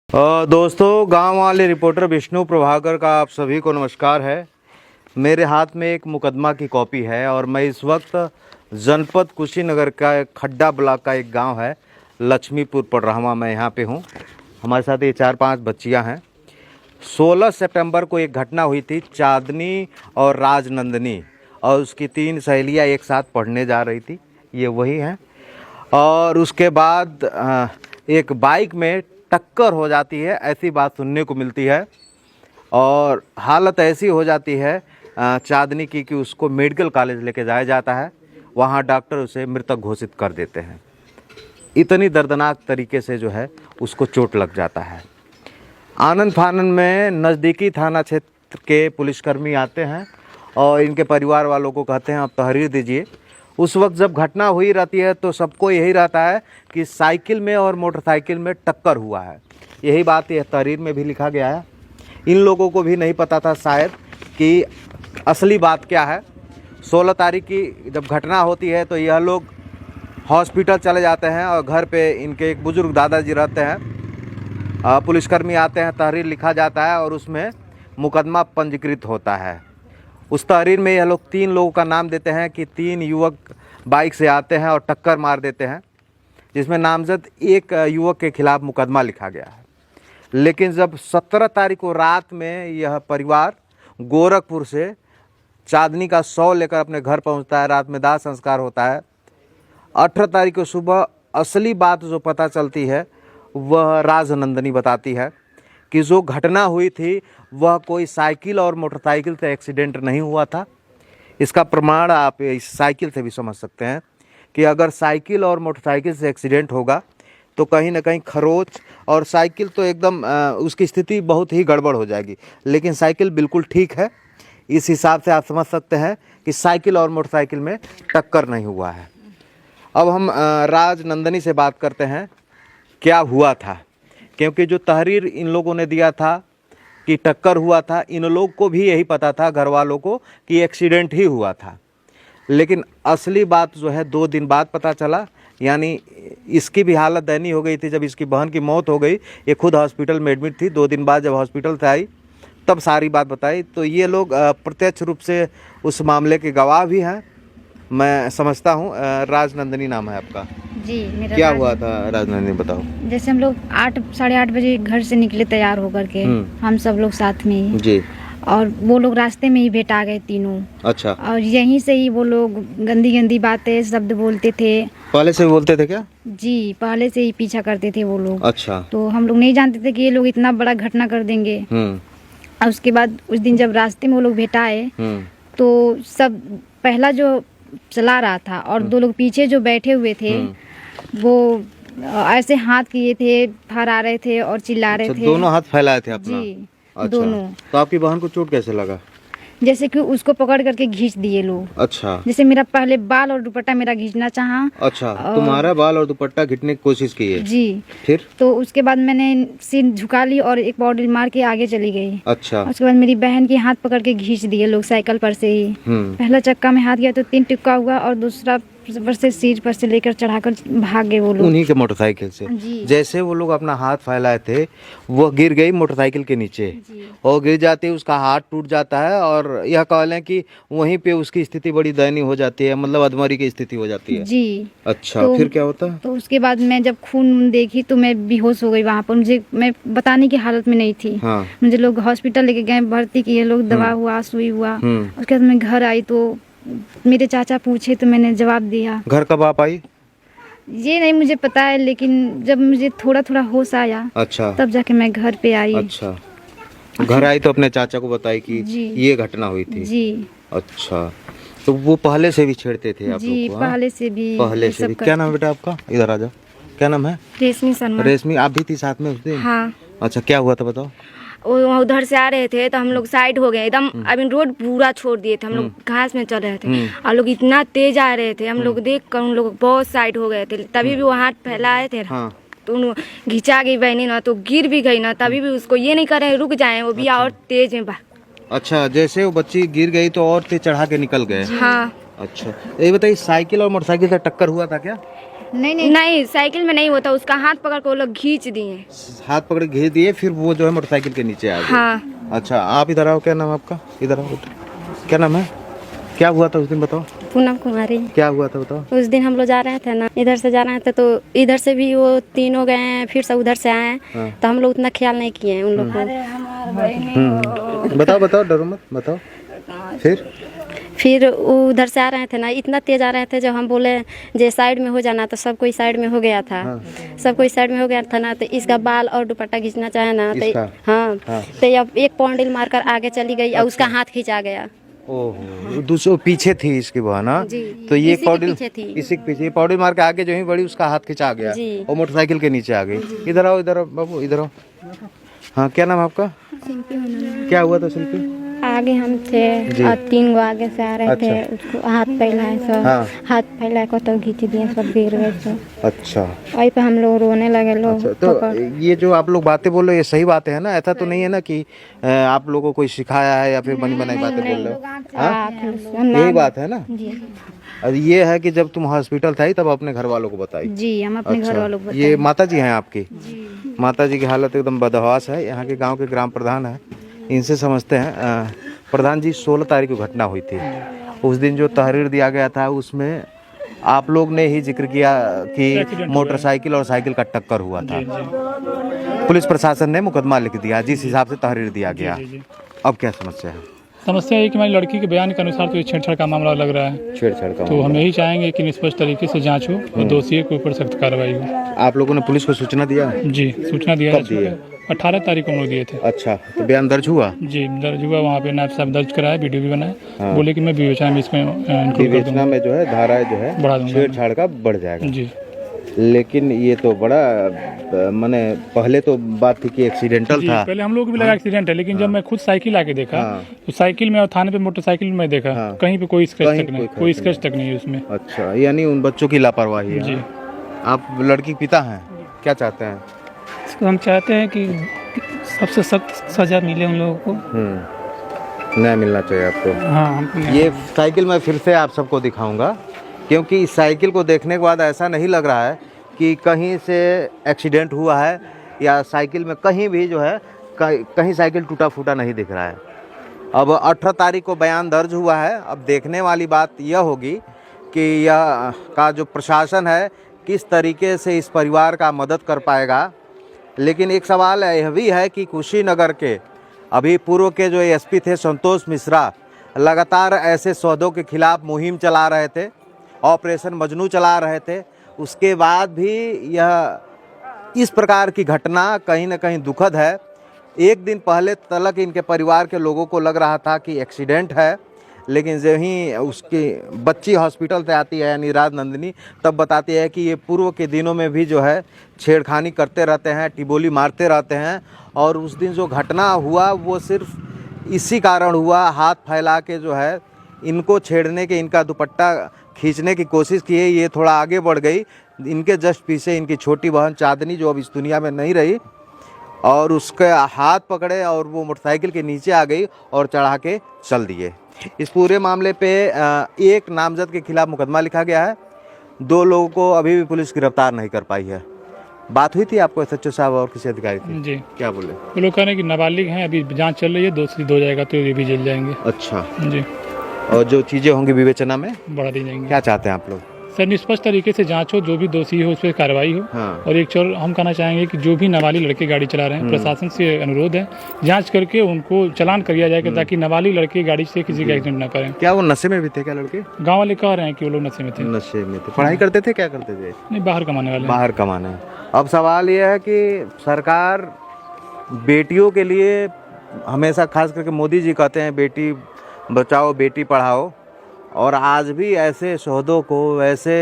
दोस्तों, गांव वाले रिपोर्टर विष्णु प्रभाकर का आप सभी को नमस्कार है। मेरे हाथ में एक मुकदमा की कॉपी है और मैं इस वक्त जनपद कुशीनगर का एक खड्डा ब्लॉक का एक गांव है लक्ष्मीपुर पड़रामा, मैं यहाँ पे हूँ। हमारे साथ ये 4-5 बच्चियाँ हैं। 16 सितंबर को एक घटना हुई थी। चांदनी और राजनंदनी और उसकी 3 सहेलियाँ एक साथ पढ़ने जा रही थी, ये वही हैं। और उसके बाद एक बाइक में टक्कर हो जाती है, ऐसी बात सुनने को मिलती है। और हालत ऐसी हो जाती है चांदनी की कि उसको मेडिकल कॉलेज लेके जाया जाता है। वहाँ डॉक्टर उसे मृतक घोषित कर देते हैं। इतनी दर्दनाक तरीके से जो है उसको चोट लग जाता है। आनंद फानन में नज़दीकी थाना क्षेत्र के पुलिसकर्मी आते हैं और इनके परिवार वालों को कहते हैं आप तहरीर दीजिए। उस वक्त जब घटना हुई रहती है तो सबको यही रहता है कि साइकिल में और मोटरसाइकिल में टक्कर हुआ है। यही बात यह तहरीर में भी लिखा गया है। इन लोगों को भी नहीं पता था शायद कि असली बात क्या है। 16 तारीख की जब घटना होती है तो यह लोग हॉस्पिटल चले जाते हैं और घर पे इनके एक बुज़ुर्ग दादाजी रहते हैं। पुलिसकर्मी आते हैं, तहरीर लिखा जाता है और उसमें मुकदमा पंजीकृत होता है। उस तहरीर में यह लोग 3 लोगों का नाम देते हैं कि 3 युवक बाइक से आते हैं और टक्कर मार देते हैं, जिसमें नामजद एक युवक के खिलाफ मुकदमा लिखा गया है। लेकिन जब 17 तारीख को रात में यह परिवार गोरखपुर से चांदनी का शव लेकर अपने घर पहुंचता है, रात में दाह संस्कार होता है। 18 तारीख को सुबह असली बात जो पता चलती है वह राजनंदनी बताती है कि जो घटना हुई थी वह कोई साइकिल और मोटरसाइकिल से एक्सीडेंट नहीं हुआ था। इसका प्रमाण आप इस साइकिल से भी समझ सकते हैं कि अगर साइकिल और मोटरसाइकिल से एक्सीडेंट होगा तो कहीं ना कहीं खरोच, और साइकिल तो एकदम उसकी स्थिति बहुत ही गड़बड़ हो जाएगी, लेकिन साइकिल बिल्कुल ठीक है। इस हिसाब से आप समझ सकते हैं कि साइकिल और मोटरसाइकिल में टक्कर नहीं हुआ है। अब हम राजनंदनी से बात करते हैं क्या हुआ था, क्योंकि जो तहरीर इन लोगों ने दिया था कि टक्कर हुआ था, इन लोग को भी यही पता था, घर वालों को, कि एक्सीडेंट ही हुआ था। लेकिन असली बात जो है 2 दिन बाद पता चला। यानी इसकी भी हालत दयनीय हो गई थी जब इसकी बहन की मौत हो गई। ये खुद हॉस्पिटल में एडमिट थी। 2 दिन बाद जब हॉस्पिटल से आई तब सारी बात बताई। तो ये लोग प्रत्यक्ष रूप से उस मामले के गवाह भी हैं, मैं समझता हूँ। राजनंदनी नाम है आपका जी? मेरा क्या हुआ था राजनंदनी, बताओ। जैसे हम लोग 8-8:30 बजे घर से निकले तैयार होकर के, हम सब लोग साथ में ही जी। और वो लोग रास्ते में ही भेंट आ गए तीनों। अच्छा। और यहीं से ही वो लोग गंदी गंदी बातें शब्द बोलते थे। पहले से बोलते थे क्या? जी, पहले से ही पीछा करते थे वो लोग। अच्छा। तो हम लोग नहीं जानते थे कि ये लोग इतना बड़ा घटना कर देंगे। और उसके बाद उस दिन जब रास्ते में वो लोग भेंट आए तो सब पहला जो चला रहा था और 2 लोग पीछे जो बैठे हुए थे वो ऐसे हाथ किए थे, फहरा रहे थे और चिल्ला रहे थे। दोनों हाथ फैलाए थे अपना? जी। अच्छा। दोनों। तो आपकी बहन को चोट कैसे लगा? जैसे कि उसको पकड़ करके खींच दिए लोग। अच्छा। जैसे मेरा पहले बाल और दुपट्टा मेरा खींचना चाहा। अच्छा, तुम्हारा बाल और दुपट्टा खींचने की कोशिश की है? जी। फिर? तो उसके बाद मैंने सिर झुका ली और एक बॉडी मार के आगे चली गई। अच्छा। उसके बाद मेरी बहन के हाथ पकड़ के खींच दिए लोग साइकिल पर से ही। पहला चक्का में हाथ गया तो 3 टिक्का हुआ और दूसरा पर से सीट पर से लेकर चढ़ाकर भाग गए वो लोग उन्हीं के मोटरसाइकिल से। जैसे वो लोग अपना हाथ फैलाए थे वो गिर गई मोटरसाइकिल के नीचे और गिर जाते ही उसका हाथ टूट जाता है और यह कह लें कि वहीं पे उसकी स्थिति बड़ी दयनीय हो जाती है, मतलब अधमरी की स्थिति हो जाती है जी। अच्छा। तो फिर क्या होता? तो उसके बाद मैं जब खून देखी तो मैं बेहोश हो गई वहाँ पर। मैं बताने की हालत में नहीं थी। हाँ। मुझे लोग हॉस्पिटल लेके गए, भर्ती किए लोग, दवा हुआ, सुई हुआ। उसके बाद मैं घर आई तो मेरे चाचा पूछे तो मैंने जवाब दिया। घर कब आप आई? ये नहीं मुझे पता है, लेकिन जब मुझे थोड़ा थोड़ा होश आया, अच्छा, तब जाके मैं घर पे आई। अच्छा। घर आई तो अपने चाचा को बताई कि ये घटना हुई थी? जी। अच्छा। तो वो पहले से भी छेड़ते थे आप लोग को? पहले से भी। क्या नाम है बेटा आपका? इधर आ जाओ। क्या नाम है? रेशमी शर्मा। रेशमी, आप भी थी साथ में उस दिन? हाँ। अच्छा, क्या हुआ था बताओ। वो उधर से आ रहे थे तो हम लोग साइड हो गए एकदम। अभी रोड पूरा छोड़ दिए थे, हम लोग घास में चल रहे थे और लोग इतना तेज आ रहे थे, हम लोग देख कर उन लोग बहुत साइड हो गए थे। तभी भी वो हाथ फैलाए थे। हाँ। तो घिंचा गई बहनी ना, तो गिर भी गई ना, तभी भी उसको ये नहीं कर रहे रुक जाए, वो भी और तेज में। अच्छा, जैसे वो बच्ची गिर गई तो और तेज चढ़ा के निकल गए? हाँ। अच्छा, ये बताइए साइकिल और मोटरसाइकिल से टक्कर हुआ था क्या? नहीं नहीं नहीं, साइकिल में नहीं होता, उसका हाथ पकड़ के वो लोग खींच दिए। हाथ पकड़ के घेर दिए, फिर वो जो है मोटरसाइकिल के नीचे आ गए। हाँ। अच्छा, आप इधर आओ, क्या नाम है आपका? इधर आओ, क्या नाम है? क्या हुआ था उस दिन, बताओ पूनम कुमारी। क्या हुआ था, बताओ। उस दिन हम लोग जा रहे थे ना, इधर से जा रहे थे तो इधर से भी वो तीनों गए हैं, फिर से उधर से आए हैं। हाँ। तो हम लोग उतना ख्याल नहीं किए हैं उन लोग को। बताओ बताओ, डरो मत, बताओ। फिर वो उधर से आ रहे थे ना, इतना तेज आ रहे थे, जब हम बोले जे साइड में हो जाना तो सब कोई साइड में हो गया था। सब कोई साइड में हो गया था ना, तो इसका बाल और दुपट्टा खींचना चाहे ना इसका? तो हाँ, तो अब एक पॉन्डिल मारकर आगे चली गई और उसका हाथ खींचा गया। ओहो, दूसरों पीछे थी इसकी बहन, हाँ? जी। तो ये इसी के पौडिल पीछे थी। इसी के पीछे पौडिल मार के आगे जो ही बड़ी, उसका हाथ खिंचा गया जी। और मोटरसाइकिल के नीचे आ गई। इधर आओ, इधर आओ बाबू, इधर आओ। हाँ, क्या नाम है आपका? क्या हुआ था शिल्पी? आगे हम थे जी। और 3 गो आगे से आ रहे थे, अच्छा। उसको हाथ फैलाए सब। हाँ। हाथ फैलाए को तो खींच दिए, सब गिर गए सब। अच्छा वहीं पे हम लोग रोने लगे, लोग अच्छा, तो ये जो आप लोग बातें बोल रहे हो, ये सही बातें है ना? ऐसा तो नहीं है ना कि आप लोगों को कोई सिखाया है या फिर बनी बनाई बातें बोल रहे हो? हाँ, यही बात है ना? जी और ये है कि जब तुम हॉस्पिटल था तब अपने घर वालों को बताई? जी, हम अपने घर वालों को ये माता जी हैं आपकी? माता जी की हालत एकदम बदहवास है। यहाँ के गांव के ग्राम प्रधान है, इनसे समझते हैं। प्रधान जी, 16 तारीख को घटना हुई थी। उस दिन जो तहरीर दिया गया था उसमें आप लोग ने ही जिक्र किया कि मोटरसाइकिल और साइकिल का टक्कर हुआ था। पुलिस प्रशासन ने मुकदमा लिख दिया जिस हिसाब से तहरीर दिया गया। अब क्या समस्या है? समस्या है कि हमारी लड़की के बयान के अनुसार तो ये छेड़छाड़ का मामला लग रहा है। छेड़छाड़ का तो हम यही चाहेंगे कि निष्पक्ष तरीके से जांच हो और दोषियों के ऊपर सख्त कार्रवाई हो। आप लोगों ने पुलिस को सूचना दिया? जी, सूचना दिया कब दिए? 18 तारीख को हम लोग दिए थे। अच्छा, तो बयान दर्ज हुआ? जी, दर्ज हुआ। वहाँ पे नायब साहब दर्ज कराया, वीडियो भी बनाया। बोले कि मैं विवेचना में इसमें इंक्लूड कर विवेचना दूंगा, में जो है धाराएं जो है बढ़ा दूंगा। छेड़छाड़ का बढ़ जाएगा। जी, लेकिन ये तो बड़ा माने पहले तो बात थी कि एक्सीडेंटल जी। था। पहले हम लोग को भी लगा एक्सीडेंट है, लेकिन जब मैं खुद साइकिल आके देखा तो साइकिल में और थाने पे मोटरसाइकिल में देखा, कहीं पे कोई स्क्रैच तक नहीं, कोई स्क्रैच तक नहीं है उसमें। अच्छा, यानी उन बच्चों की लापरवाही है। जी। आप लड़की के पिता हैं, क्या चाहते हैं? इसको हम चाहते हैं कि सबसे सख्त सजा मिले उन लोगों को। न्याय मिलना चाहिए आपको। हाँ, हमको ये साइकिल मैं फिर से आप सबको दिखाऊंगा, क्योंकि इस साइकिल को देखने के बाद ऐसा नहीं लग रहा है कि कहीं से एक्सीडेंट हुआ है या साइकिल में कहीं भी जो है कहीं साइकिल टूटा फूटा नहीं दिख रहा है। अब 18 तारीख को बयान दर्ज हुआ है। अब देखने वाली बात यह होगी कि यह का जो प्रशासन है किस तरीके से इस परिवार का मदद कर पाएगा। लेकिन एक सवाल यह भी है कि कुशीनगर के अभी पूर्व के जो एसपी थे संतोष मिश्रा लगातार ऐसे सौदों के खिलाफ मुहिम चला रहे थे, ऑपरेशन मजनू चला रहे थे। उसके बाद भी यह इस प्रकार की घटना कहीं ना कहीं दुखद है। एक दिन पहले तलक इनके परिवार के लोगों को लग रहा था कि एक्सीडेंट है, लेकिन जब ही उसकी बच्ची हॉस्पिटल से आती है यानी राज नंदिनी, तब बताती है कि ये पूर्व के दिनों में भी जो है छेड़खानी करते रहते हैं, टिबोली मारते रहते हैं। और उस दिन जो घटना हुआ वो सिर्फ इसी कारण हुआ, हाथ फैला के जो है इनको छेड़ने के, इनका दुपट्टा खींचने की कोशिश की है। ये थोड़ा आगे बढ़ गई, इनके जस्ट पीछे इनकी छोटी बहन चांदनी जो अब इस दुनिया में नहीं रही, और उसके हाथ पकड़े और वो मोटरसाइकिल के नीचे आ गई और चढ़ा के चल दिए। इस पूरे मामले पे एक नामजद के खिलाफ मुकदमा लिखा गया है। 2 लोगों को अभी भी पुलिस गिरफ्तार नहीं कर पाई है। बात हुई थी आपको एसएचओ साहब और किसी अधिकारी से? जी। क्या बोले? वो लोग कह रहे हैं कि नाबालिग हैं, अभी जांच चल रही है, दोषी हो जाएगा तो ये भी जेल जाएंगे। अच्छा, जी, और जो चीज़ें होंगी विवेचना में बढ़ा दी जाएंगे। क्या चाहते हैं आप लोग? सर, निष्पक्ष तरीके से जांच हो, जो भी दोषी हो उस पर कार्रवाई हो। हाँ। और एक चोर हम कहना चाहेंगे कि जो भी नाबालिग लड़के गाड़ी चला रहे हैं, प्रशासन से अनुरोध है जांच करके उनको चालान कर दिया जाए ताकि नाबालिग लड़के गाड़ी से किसी का एक्सीडेंट ना करें। क्या वो नशे में भी थे क्या लड़के? गांव वाले कह रहे हैं कि वो लोग नशे में थे। नशे में थे। पढ़ाई करते थे, क्या करते थे? नहीं, बाहर कमाने वाले हैं। बाहर कमाने। अब सवाल यह है कि सरकार बेटियों के लिए हमेशा, खास करके मोदी जी कहते हैं बेटी बचाओ बेटी पढ़ाओ, और आज भी ऐसे सौदों को, ऐसे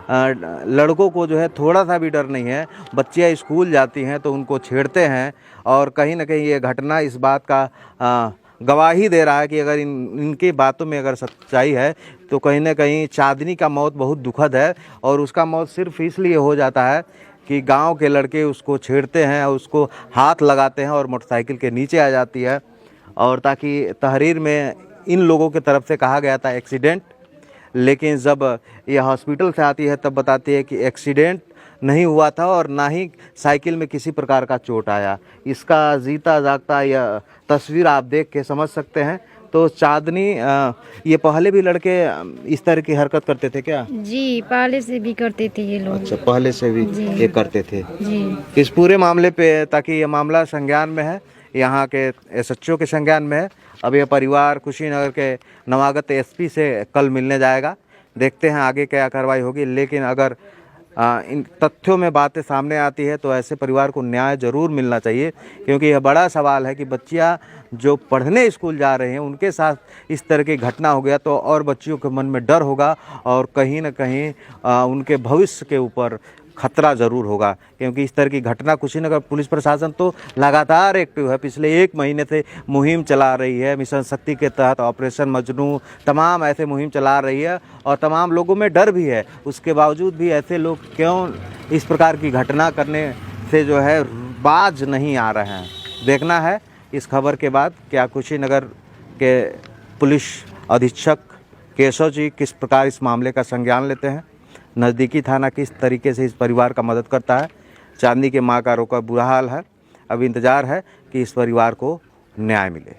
लड़कों को जो है थोड़ा सा भी डर नहीं है। बच्चियाँ स्कूल जाती हैं तो उनको छेड़ते हैं, और कहीं ना कहीं ये घटना इस बात का गवाही दे रहा है कि अगर इनकी बातों में अगर सच्चाई है तो कहीं ना कहीं चांदनी का मौत बहुत दुखद है। और उसका मौत सिर्फ इसलिए हो जाता है कि गांव के लड़के उसको छेड़ते हैं, उसको हाथ लगाते हैं और मोटरसाइकिल के नीचे आ जाती है। और ताकि तहरीर में इन लोगों की तरफ से कहा गया था एक्सीडेंट, लेकिन जब ये हॉस्पिटल से आती है तब बताती है कि एक्सीडेंट नहीं हुआ था और ना ही साइकिल में किसी प्रकार का चोट आया। इसका जीता जागता यह तस्वीर आप देख के समझ सकते हैं। तो चांदनी, ये पहले भी लड़के इस तरह की हरकत करते थे क्या? जी, पहले से भी करते थे ये लोग। अच्छा, पहले से भी ये करते थे जी। इस पूरे मामले पे, ताकि ये मामला संज्ञान में है, यहाँ के SHO के संज्ञान में है। अब ये परिवार कुशीनगर के नवागत SP से कल मिलने जाएगा। देखते हैं आगे क्या कार्रवाई होगी। लेकिन अगर इन तथ्यों में बातें सामने आती है तो ऐसे परिवार को न्याय जरूर मिलना चाहिए, क्योंकि यह बड़ा सवाल है कि बच्चियां जो पढ़ने स्कूल जा रहे हैं उनके साथ इस तरह की घटना हो गया तो और बच्चियों के मन में डर होगा और कहीं ना कहीं उनके भविष्य के ऊपर खतरा ज़रूर होगा। क्योंकि इस तरह की घटना कुशीनगर पुलिस प्रशासन तो लगातार एक्टिव है, पिछले 1 महीने से मुहिम चला रही है। मिशन शक्ति के तहत ऑपरेशन मजनू, तमाम ऐसे मुहिम चला रही है और तमाम लोगों में डर भी है। उसके बावजूद भी ऐसे लोग क्यों इस प्रकार की घटना करने से जो है बाज नहीं आ रहे हैं। देखना है इस खबर के बाद क्या कुशीनगर के पुलिस अधीक्षक केशव जी किस प्रकार इस मामले का संज्ञान लेते हैं, नज़दीकी थाना किस तरीके से इस परिवार का मदद करता है। चांदनी के माँ का रोका बुरा हाल है। अब इंतज़ार है कि इस परिवार को न्याय मिले।